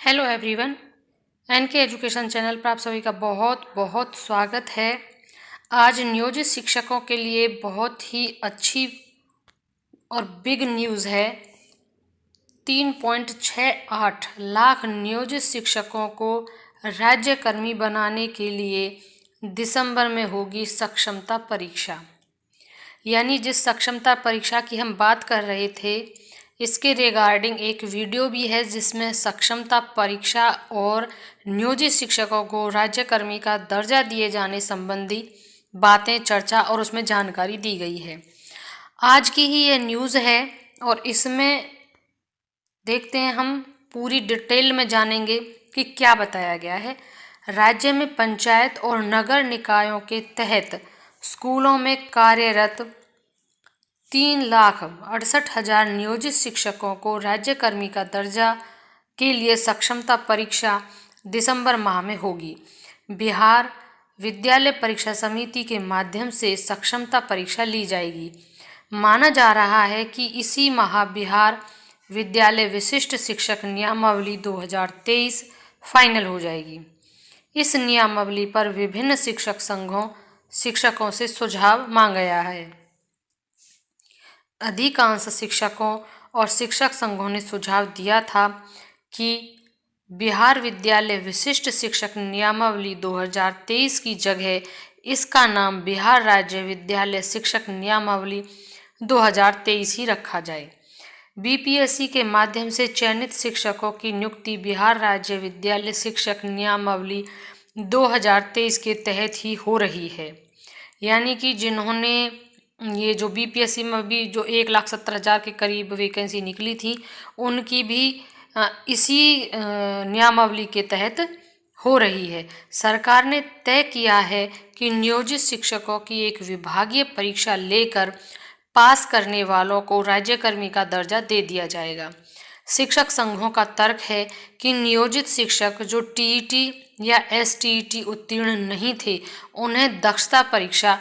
Hello everyone, NK education channel पर आप सभी का बहुत बहुत स्वागत है। आज नियोजित शिक्षकों के लिए बहुत ही अच्छी और बिग न्यूज़ है। 3.68 लाख नियोजित शिक्षकों को राज्यकर्मी बनाने के लिए दिसंबर में होगी सक्षमता परीक्षा। यानी जिस सक्षमता परीक्षा की हम बात कर रहे थे, इसके रिगार्डिंग एक वीडियो भी है जिसमें सक्षमता परीक्षा और नियोजित शिक्षकों को राज्यकर्मी का दर्जा दिए जाने संबंधी बातें, चर्चा और उसमें जानकारी दी गई है। आज की ही ये न्यूज़ है और इसमें देखते हैं, हम पूरी डिटेल में जानेंगे कि क्या बताया गया है। राज्य में पंचायत और नगर निकायों के तहत स्कूलों में कार्यरत 3,68,000 नियोजित शिक्षकों को राज्यकर्मी का दर्जा के लिए सक्षमता परीक्षा दिसंबर माह में होगी। बिहार विद्यालय परीक्षा समिति के माध्यम से सक्षमता परीक्षा ली जाएगी। माना जा रहा है कि इसी माह बिहार विद्यालय विशिष्ट शिक्षक नियमावली 2023 फाइनल हो जाएगी। इस नियमावली पर विभिन्न शिक्षकों से सुझाव मांगा गया है। अधिकांश शिक्षकों और शिक्षक संघों ने सुझाव दिया था कि बिहार विद्यालय विशिष्ट शिक्षक नियमावली 2023 की जगह इसका नाम बिहार राज्य विद्यालय शिक्षक नियमावली 2023 ही रखा जाए। बीपीएससी के माध्यम से चयनित शिक्षकों की नियुक्ति बिहार राज्य विद्यालय शिक्षक नियमावली 2023 के तहत ही हो रही है। यानी कि जिन्होंने ये जो बीपीएससी में भी जो 1,70,000 के करीब वैकेंसी निकली थी, उनकी भी इसी नियमावली के तहत हो रही है। सरकार ने तय किया है कि नियोजित शिक्षकों की एक विभागीय परीक्षा लेकर पास करने वालों को राज्यकर्मी का दर्जा दे दिया जाएगा। शिक्षक संघों का तर्क है कि नियोजित शिक्षक जो टीईटी या एसटीईटी उत्तीर्ण नहीं थे, उन्हें दक्षता परीक्षा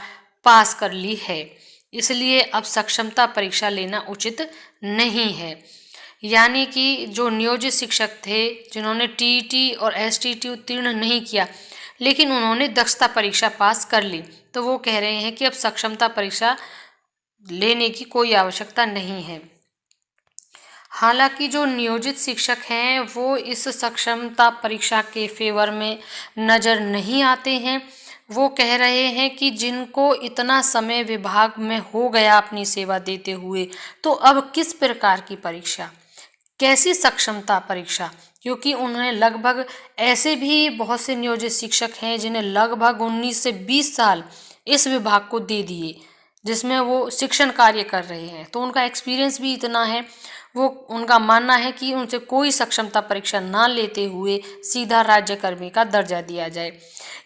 पास कर ली है, इसलिए अब सक्षमता परीक्षा लेना उचित नहीं है। यानी कि जो नियोजित शिक्षक थे जिन्होंने टीईटी और एसटीईटी उत्तीर्ण नहीं किया लेकिन उन्होंने दक्षता परीक्षा पास कर ली, तो वो कह रहे हैं कि अब सक्षमता परीक्षा लेने की कोई आवश्यकता नहीं है। हालांकि जो नियोजित शिक्षक हैं वो इस सक्षमता परीक्षा के फेवर में नज़र नहीं आते हैं। वो कह रहे हैं कि जिनको इतना समय विभाग में हो गया अपनी सेवा देते हुए, तो अब किस प्रकार की परीक्षा, कैसी सक्षमता परीक्षा, क्योंकि उन्हें लगभग ऐसे भी बहुत से नियोजित शिक्षक हैं जिन्हें लगभग 19 से 20 साल इस विभाग को दे दिए जिसमें वो शिक्षण कार्य कर रहे हैं, तो उनका एक्सपीरियंस भी इतना है। वो उनका मानना है कि उनसे कोई सक्षमता परीक्षा ना लेते हुए सीधा राज्यकर्मी का दर्जा दिया जाए।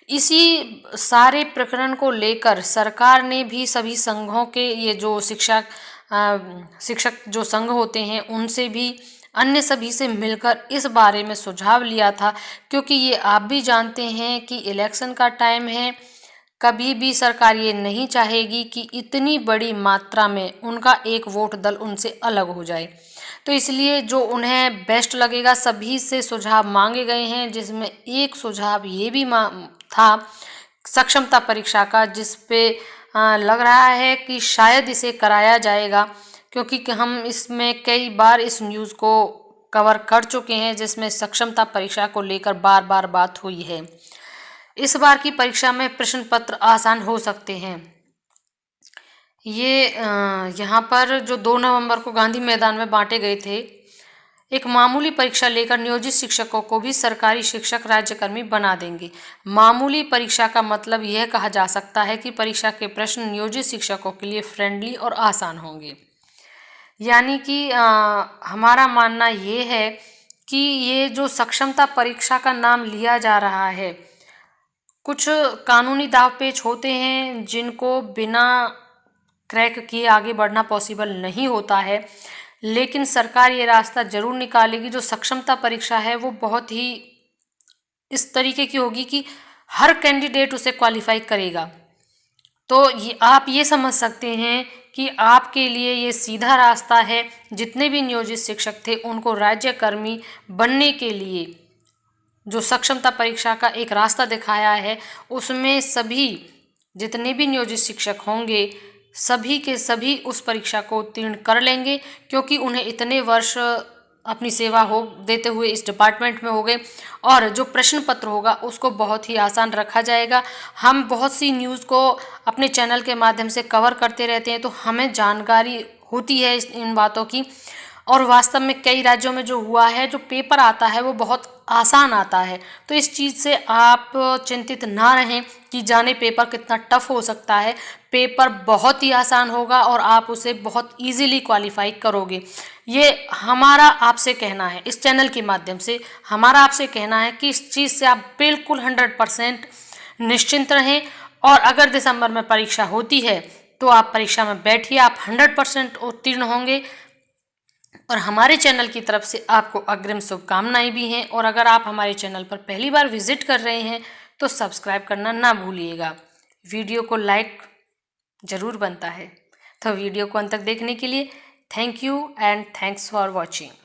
इसी सारे प्रकरण को लेकर सरकार ने भी सभी संघों के, ये जो शिक्षक जो संघ होते हैं, उनसे भी अन्य सभी से मिलकर इस बारे में सुझाव लिया था, क्योंकि ये आप भी जानते हैं कि इलेक्शन का टाइम है। कभी भी सरकार ये नहीं चाहेगी कि इतनी बड़ी मात्रा में उनका एक वोट दल उनसे अलग हो जाए, तो इसलिए जो उन्हें बेस्ट लगेगा सभी से सुझाव मांगे गए हैं, जिसमें एक सुझाव ये भी था सक्षमता परीक्षा का, जिस पे लग रहा है कि शायद इसे कराया जाएगा, क्योंकि हम इसमें कई बार इस न्यूज़ को कवर कर चुके हैं जिसमें सक्षमता परीक्षा को लेकर बार बार बात हुई है। इस बार की परीक्षा में प्रश्न पत्र आसान हो सकते हैं। ये यहाँ पर जो 2 नवंबर को गांधी मैदान में बांटे गए थे, एक मामूली परीक्षा लेकर नियोजित शिक्षकों को भी सरकारी शिक्षक राज्यकर्मी बना देंगे। मामूली परीक्षा का मतलब यह कहा जा सकता है कि परीक्षा के प्रश्न नियोजित शिक्षकों के लिए फ्रेंडली और आसान होंगे। यानी कि हमारा मानना ये है कि ये जो सक्षमता परीक्षा का नाम लिया जा रहा है, कुछ कानूनी दावपेच होते हैं जिनको बिना क्रैक किए आगे बढ़ना पॉसिबल नहीं होता है, लेकिन सरकार ये रास्ता जरूर निकालेगी। जो सक्षमता परीक्षा है वो बहुत ही इस तरीके की होगी कि हर कैंडिडेट उसे क्वालिफाई करेगा। तो ये आप ये समझ सकते हैं कि आपके लिए ये सीधा रास्ता है। जितने भी नियोजित शिक्षक थे उनको राज्यकर्मी बनने के लिए जो सक्षमता परीक्षा का एक रास्ता दिखाया है, उसमें सभी जितने भी नियोजित शिक्षक होंगे सभी के सभी उस परीक्षा को उत्तीर्ण कर लेंगे, क्योंकि उन्हें इतने वर्ष अपनी सेवा हो देते हुए इस डिपार्टमेंट में हो गए। और जो प्रश्न पत्र होगा उसको बहुत ही आसान रखा जाएगा। हम बहुत सी न्यूज़ को अपने चैनल के माध्यम से कवर करते रहते हैं, तो हमें जानकारी होती है इन बातों की। और वास्तव में कई राज्यों में जो हुआ है, जो पेपर आता है वो बहुत आसान आता है। तो इस चीज़ से आप चिंतित ना रहें कि जाने पेपर कितना टफ हो सकता है। पेपर बहुत ही आसान होगा और आप उसे बहुत इजीली क्वालिफाई करोगे। ये हमारा आपसे कहना है, इस चैनल के माध्यम से हमारा आपसे कहना है कि इस चीज़ से आप बिल्कुल 100% निश्चिंत रहें। और अगर दिसंबर में परीक्षा होती है तो आप परीक्षा में बैठिए, आप 100% उत्तीर्ण होंगे। और हमारे चैनल की तरफ से आपको अग्रिम शुभकामनाएं भी हैं। और अगर आप हमारे चैनल पर पहली बार विजिट कर रहे हैं तो सब्सक्राइब करना ना भूलिएगा। वीडियो को लाइक ज़रूर बनता है। तो वीडियो को अंत तक देखने के लिए thank you and thanks for watching.